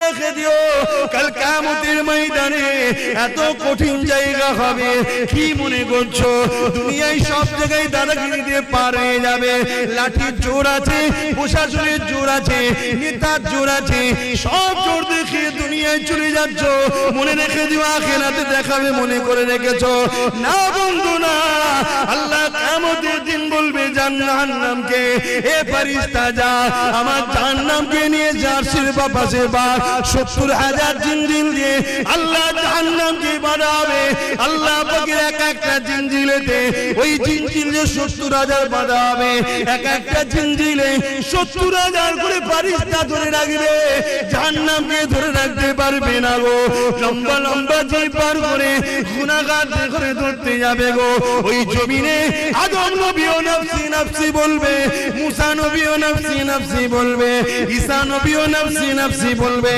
রেখে দিও, কাল কিয়ামতের ময়দানে এত কঠিন জায়গা হবে। কি মনে করছো দুনিয়ায় সব জায়গায় দাদাগিরি দিয়ে পার হয়ে যাবে? লাঠির জোর আছে, প্রশাসনের জোর আছে, নেতার জোর আছে, সব জোর দেখিয়ে দুনিয়ায় চলে যাচ্ছ। মনে রেখে দিও আখিরাতে দেখাবে মনে করে রেখেছো না বন্ধু না। আল্লাহ কিয়ামতের দিন বলবে জাহান্নামকে, এ ফেরেশতা যা আমার জাহান্নামকে নিয়ে জার্সির পাশে বা 70,000 জিনজিল দিয়ে আল্লাহ জাহান্নামকে বাঁধাবে। আল্লাহ পাকের এক একটা জিনজিলেতে ওই জিনজিলে 70,000 বাঁধা হবে। এক একটা জিনজিলে 70,000 করে ফেরেশতা ধরে রাখবে, জাহান্নামকে ধরে রাখতে পারবে না গো। লম্বা লম্বা জিন পার করে গুনাহগার করে ধরতে যাবে গো। ওই জমিনে আদম নবীও নফসি নফসি বলবে, মুসা নবীও নফসি নফসি বলবে, ঈসা নবীও নফসি নফসি বলবে।